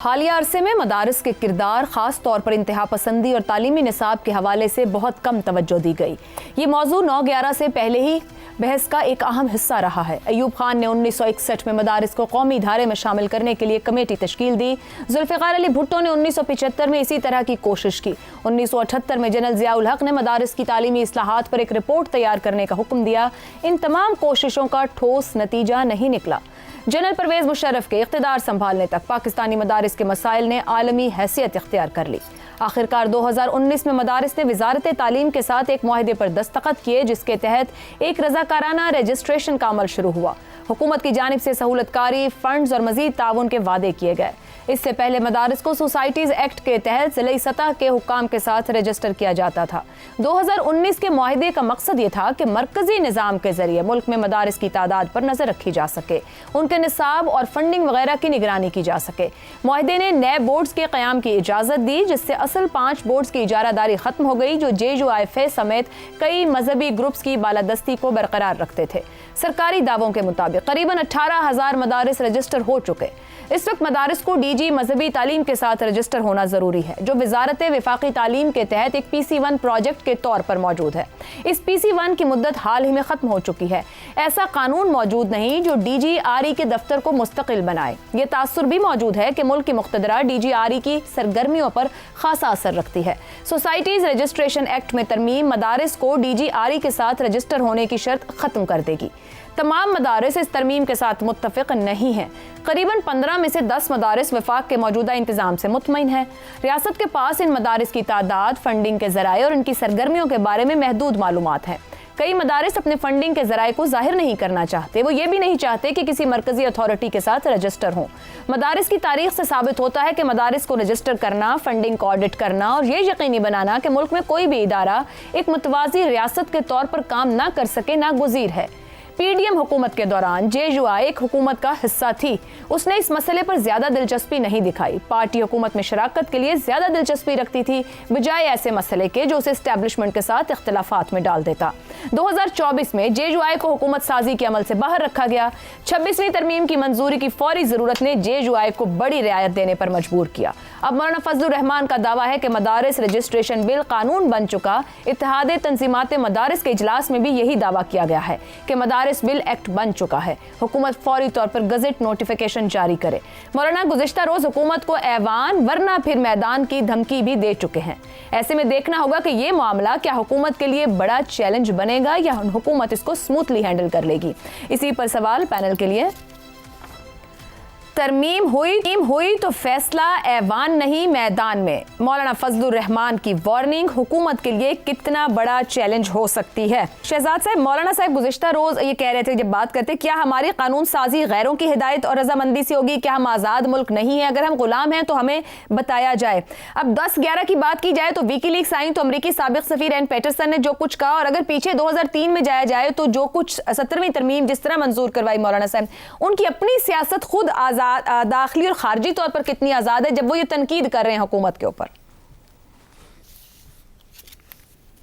हालिया अरसे में मदारिस के किरदार, ख़ास तौर पर इंतहा पसंदी और तालीमी निसाब के हवाले से बहुत कम तवज्जो दी गई। ये मौजू 9/11 से पहले ही बहस का एक अहम हिस्सा रहा है। अयूब खान ने 1961 में मदारिस को कौमी धारे में शामिल करने के लिए कमेटी तश्कील दी। जुल्फ़िकार अली भुट्टो ने 1975 में इसी तरह की कोशिश की। 1978 में जनरल ज़िया उल हक ने मदारिस की तालीमी इस्लाहात पर एक रिपोर्ट तैयार करने का हुक्म दिया। इन तमाम कोशिशों का ठोस नतीजा नहीं निकला। जनरल परवेज़ मुशर्रफ के इक़्तिदार संभालने तक पाकिस्तानी मदारिस के मसाइल ने आलमी हैसियत इख्तियार कर ली। आखिरकार 2019 में मदारिस ने वज़ारत तालीम के साथ एक मुआहदे पर दस्तखत किए, जिसके तहत एक रज़ाकाराना रजिस्ट्रेशन का अमल शुरू हुआ। हुकूमत की जानिब से सहूलतकारी, फंड्स और मज़ीद ताउन के वादे किए गए। इससे पहले मदारिस को सोसाइटीज़ एक्ट के तहत ज़िले सतह के हुक्काम के साथ रजिस्टर किया जाता था। 2019 के मुआहदे का मकसद ये था कि मरकज़ी निज़ाम के ज़रिए मुल्क में मदारिस की तादाद पर नज़र रखी जा सके, उनके निसाब और फंडिंग वगैरह की निगरानी की जा सके। मुआहदे ने नए बोर्ड्स के क़याम की इजाज़त दी, जिससे असल 5 बोर्ड्स की इजारादारी ख़त्म हो गई, जो JUIF समेत कई मजहबी ग्रुप्स की बालादस्ती को बरकरार रखते थे। सरकारी दावों के मुताबिक करीबन 18,000 मदारिस रजिस्टर हो चुके। इस वक्त मदारिस को DG मजहबी तालीम के साथ रजिस्टर होना ज़रूरी है, जो वज़ारत वफ़ाक़ी तालीम के तहत एक PC1 प्रोजेक्ट के तौर पर मौजूद है। इस PC1 की मुद्दत हाल ही में ख़त्म हो चुकी है। ऐसा कानून मौजूद नहीं जो DGRE के दफ्तर को मुस्तकिल बनाए। ये तासुर भी मौजूद है कि मुल्क की मुख्तदरा DGRE की सरगर्मियों पर खासा असर रखती है। सोसाइटीज़ रजिस्ट्रेशन एक्ट में तरमीम मदारिस को DGRE के साथ रजिस्टर होने की शर्त ख़त्म कर देगी। तमाम मदारिस इस तरमीम के साथ मुत्तफ़िक़ नहीं हैं। करीबन 15 में से 10 मदारिस वफाक के मौजूदा इंतज़ाम से मुतमईन है। रियासत के पास इन मदारिस की तादाद, फंडिंग के ज़राए और इनकी सरगर्मियों के बारे में महदूद मालूमात हैं। कई मदारिस अपने फंडिंग के ज़राए को जाहिर नहीं करना चाहते। वो ये भी नहीं चाहते कि किसी मरकज़ी अथॉरिटी के साथ रजिस्टर हों। मदारिस की तारीख से साबित होता है कि मदारिस को रजिस्टर करना, फंडिंग को ऑडिट करना और ये यकीनी बनाना कि मुल्क में कोई भी इदारा एक मुतवाज़ी रियासत के तौर पर काम ना कर सके, नागुज़ीर है। PDM हुकूमत के दौरान JUI एक हुकूमत का हिस्सा थी। उसने इस मसले पर ज्यादा दिलचस्पी नहीं दिखाई। पार्टी हुकूमत में शराकत के लिए ज्यादा दिलचस्पी रखती थी, बजाय ऐसे मसले के जो उसे एस्टेब्लिशमेंट के साथ इख्तिलाफात में डाल देता। 2024 में JUI को हुकूमत साजी के अमल से बाहर रखा गया। 26वीं तरमीम की मंजूरी की फौरी जरूरत ने JUI को बड़ी रियायत देने पर मजबूर किया। अब मौलाना फजलुर रहमान का दावा है कि मदारिस रजिस्ट्रेशन बिल कानून बन चुका। इत्तेहाद तंजीमात मदारिस के इजलास में भी यही दावा किया गया है कि मदारिस बिल एक्ट बन चुका है। हुकूमत फौरी तौर पर गजट नोटिफिकेशन जारी करे। मौलाना गुज़िश्ता रोज हुकूमत को ऐवान वरना फिर मैदान की धमकी भी दे चुके हैं। ऐसे में देखना होगा कि ये मामला क्या हुकूमत के लिए बड़ा चैलेंज बनेगा या हुकूमत इसको स्मूथली हैंडल कर लेगी। इसी पर सवाल पैनल के लिए। तरमीम हुई तो फैसला ऐवान नहीं मैदान में। मौलाना फजलुर रहमान की वार्निंग हुकूमत के लिए कितना बड़ा चैलेंज हो सकती है। शहजाद साहब, मौलाना साहब गुज़िश्ता रोज ये कह रहे थे, जब बात करते, क्या हमारी कानून साजी गैरों की हिदायत और रजामंदी से होगी? क्या हम आज़ाद मुल्क नहीं है? अगर हम गुलाम हैं तो हमें बताया जाए। अब 10/11 की बात की जाए तो विकीलीक्स आई तो अमरीकी साबिक सफीर एन पैटरसन ने जो कुछ कहा, और अगर पीछे 2003 में जाया जाए तो जो कुछ 17वीं तरमीम जिस तरह मंजूर करवाई मौलाना साहब, उनकी अपनी सियासत खुद दाखिली और खारजी तौर पर कितनी आजाद है जब वो ये तनकीद कर रहे हैं हुकूमत के ऊपर?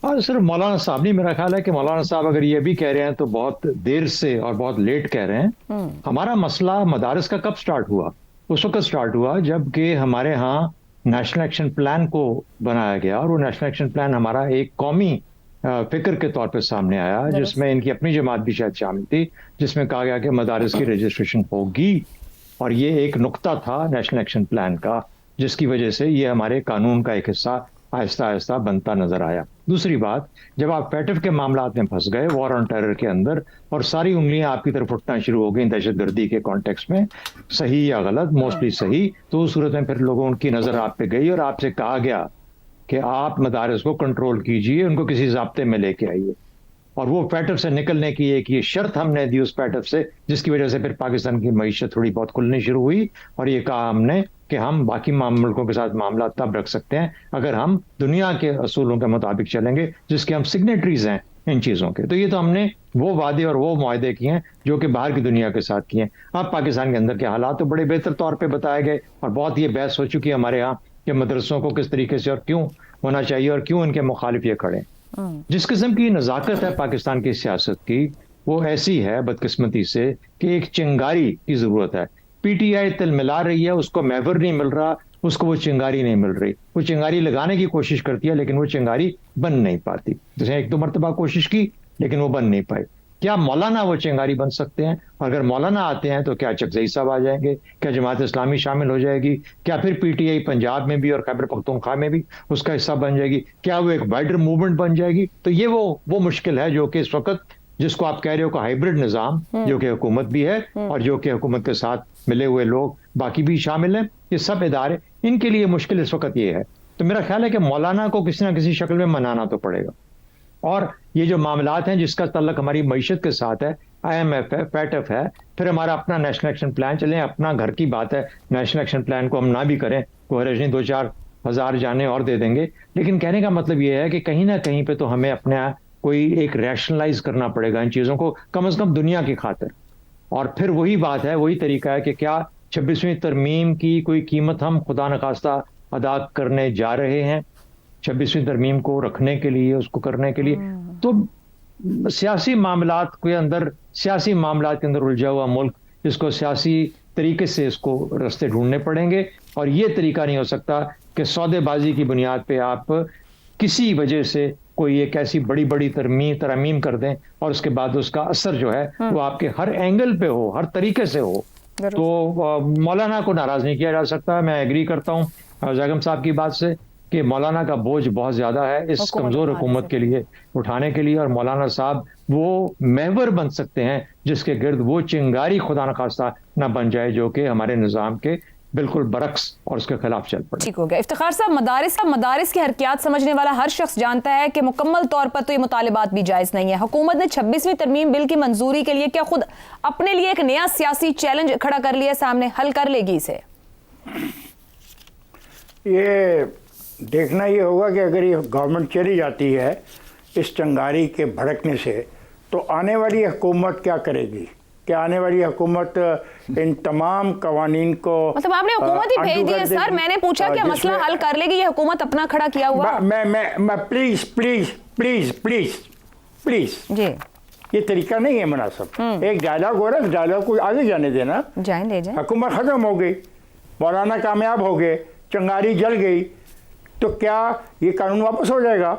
और सिर्फ मौलाना साहब नहीं, मेरा ख्याल है कि मौलाना साहब अगर ये भी कह रहे हैं तो बहुत देर से और बहुत लेट कह रहे हैं। हमारा मसला मदारिस का कब स्टार्ट हुआ? उस वक्त स्टार्ट हुआ जबकि हमारे यहाँ नेशनल एक्शन प्लान को बनाया गया, और वो नेशनल एक्शन प्लान हमारा एक कौमी फिक्र के तौर पर सामने आया, जिसमें इनकी अपनी जमात भी शायद शामिल थी, जिसमें कहा गया कि मदारिस की रजिस्ट्रेशन होगी। और ये एक नुक्ता था नेशनल एक्शन प्लान का, जिसकी वजह से ये हमारे कानून का एक हिस्सा आहिस्ता आहिस्ता बनता नजर आया। दूसरी बात, जब आप पैटफ के मामलात में फंस गए, वॉर ऑन टेरर के अंदर, और सारी उंगलियां आपकी तरफ उठना शुरू हो गई दहशतगर्दी के कॉन्टेक्स्ट में, सही या गलत, मोस्टली सही, तो उस सूरत में फिर लोगों की नजर आप पे गई और आपसे कहा गया कि आप मदारिस को कंट्रोल कीजिए, उनको किसी ज़ाब्ते में लेके आइए। और वो पैटफ से निकलने की एक ये शर्त हमने दी उस पैटफ से, जिसकी वजह से फिर पाकिस्तान की मईशत थोड़ी बहुत खुलनी शुरू हुई, और ये कहा हमने कि हम बाकी मुल्कों के साथ मामला तब रख सकते हैं अगर हम दुनिया के असूलों के मुताबिक चलेंगे, जिसके हम सिग्नेटरीज हैं इन चीज़ों के। तो ये तो हमने वो वादे और वो मुआहदे किए हैं जो कि बाहर की दुनिया के साथ किए हैं। अब पाकिस्तान के अंदर के हालात तो बड़े बेहतर तौर पर बताए गए, और बहुत ये बहस हो चुकी है हमारे यहाँ कि मदरसों को किस तरीके से और क्यों होना चाहिए और क्यों इनके मुखालिफ ये खड़े। जिस किस्म की नज़ाकत है पाकिस्तान की सियासत की, वो ऐसी है बदकिस्मती से कि एक चिंगारी की जरूरत है पीटीआई तिलमिला रही है, उसको महवर नहीं मिल रहा, उसको वो चिंगारी नहीं मिल रही। वो चिंगारी लगाने की कोशिश करती है लेकिन वो चिंगारी बन नहीं पाती। जैसे एक दो मरतबा कोशिश की लेकिन वो बन नहीं पाई। क्या मौलाना वो चिंगारी बन सकते हैं? अगर मौलाना आते हैं तो क्या चकजई साहब आ जाएंगे? क्या जमात इस्लामी शामिल हो जाएगी? क्या फिर पीटीआई पंजाब में भी और खैबर पख्तूनख्वा में भी उसका हिस्सा बन जाएगी? क्या वो एक वाइडर मूवमेंट बन जाएगी? तो ये वो मुश्किल है जो कि इस वक्त, जिसको आप कह रहे हो कि हाइब्रिड निजाम, जो कि हुकूमत भी है और जो कि हुकूमत के साथ मिले हुए लोग बाकी भी शामिल हैं, ये सब इदारे, इनके लिए मुश्किल इस वक्त ये है। तो मेरा ख्याल है कि मौलाना को किसी ना किसी शक्ल में मनाना तो पड़ेगा। और ये जो मामलात हैं जिसका तल्लक हमारी मईशत के साथ है, IMF है, पैटफ है, फिर हमारा अपना नेशनल एक्शन प्लान, चलें अपना घर की बात है, नेशनल एक्शन प्लान को हम ना भी करें, कोई हर्ज नहीं, 2-4 हज़ार जाने और दे देंगे। लेकिन कहने का मतलब ये है कि कहीं ना कहीं पे तो हमें अपने कोई एक रैशनलाइज करना पड़ेगा इन चीज़ों को, कम से कम दुनिया की खातिर। और फिर वही बात है, वही तरीका है कि क्या 26वीं तरमीम की कोई कीमत हम खुदा न खास्ता अदा करने जा रहे हैं 26वीं तरमीम को रखने के लिए, उसको करने के लिए? तो सियासी मामलात के अंदर उलझा हुआ मुल्क, इसको सियासी तरीके से इसको रास्ते ढूंढने पड़ेंगे। और ये तरीका नहीं हो सकता कि सौदेबाजी की बुनियाद पे आप किसी वजह से कोई एक ऐसी बड़ी बड़ी तरमीम कर दें और उसके बाद उसका असर जो है वो आपके हर एंगल पे हो, हर तरीके से हो। तो मौलाना को नाराज नहीं किया जा सकता। मैं एग्री करता हूँ जैगम साहब की बात से कि मौलाना का बोझ बहुत ज्यादा है इस कमजोर हुकूमत के लिए उठाने के लिए, और मौलाना साहब वो महवर बन सकते हैं जिसके गिर्द वो चिंगारी खुदा न खास्ता न बन जाए जो कि हमारे निज़ाम के बिल्कुल बरक्स और उसके खिलाफ चल पड़े। ठीक हो गया। इफ्तिखार साहब, मदारिस की हरकियात समझने वाला हर शख्स जानता है कि मुकम्मल तौर पर तो ये मुतालिबात भी जायज़ नहीं है। हुकूमत ने 26वीं तरमीम बिल की मंजूरी के लिए क्या खुद अपने लिए एक नया सियासी चैलेंज खड़ा कर लिया सामने? हल कर लेगी इसे? ये देखना ये होगा कि अगर ये गवर्नमेंट चली जाती है इस चिंगारी के भड़कने से, तो आने वाली हुकूमत क्या करेगी? क्या आने वाली हुकूमत इन तमाम कवानीन को, मतलब आपने हुकूमत ही भेज दी है सर, मैंने पूछा क्या मसला हल कर लेगी ये हुकूमत अपना खड़ा किया हुआ? मैं please please please please please जी, ये तरीका नहीं है मुनासिब। एक डायलॉग हो रहा है, डायलॉग को आगे जाने देना। जाए हुकूमत खत्म हो गई, मौलाना कामयाब हो गए, चिंगारी जल गई, तो क्या ये कानून वापस हो जाएगा?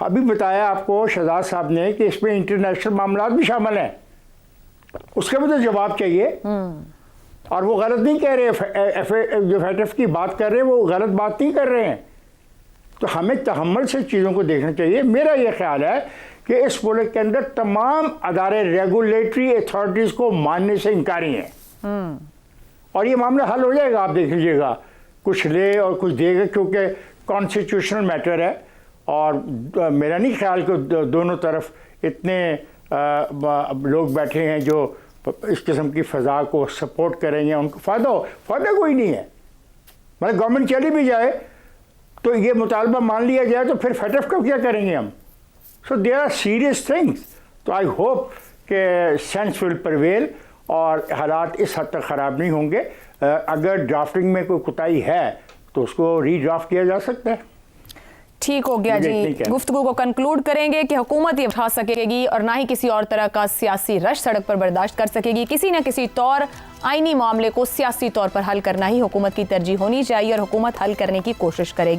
अभी बताया आपको शहजाद साहब ने कि इसमें इंटरनेशनल मामलात भी शामिल हैं, उसके भी तो जवाब चाहिए। और वो गलत नहीं कह रहे, जो FATF की बात कर रहे हैं वो गलत बात नहीं कर रहे हैं। तो हमें तहम्मुल से चीज़ों को देखना चाहिए। मेरा ये ख्याल है कि इस मुल्क के अंदर तमाम अदारे रेगुलेटरी अथॉरिटीज़ को मानने से इनकारी हैं, और ये मामला हल हो जाएगा। आप देख लीजिएगा, कुछ ले और कुछ देगा, क्योंकि कॉन्स्टिट्यूशनल मैटर है। और मेरा नहीं ख्याल कि दोनों तरफ इतने लोग बैठे हैं जो इस किस्म की फ़ज़ा को सपोर्ट करेंगे, उनको फ़ायदा कोई नहीं है। मतलब गवर्नमेंट चली भी जाए तो ये मुतालबा मान लिया जाए तो फिर FATF का क्या करेंगे हम? So there are serious things. तो आई होप कि सेंस विल प्रिवेल और हालात इस हद तक ख़राब नहीं होंगे। अगर ड्राफ्टिंग में कोई कोताही है तो उसको रीड्राफ्ट किया जा सकता है। ठीक हो गया जी। गुफ्तगू को कंक्लूड करेंगे कि हुकूमत ये उठा सकेगी और ना ही किसी और तरह का सियासी रश सड़क पर बर्दाश्त कर सकेगी। किसी न किसी तौर आईनी मामले को सियासी तौर पर हल करना ही हुकूमत की तरजीह होनी चाहिए और हुकूमत हल करने की कोशिश करेगी।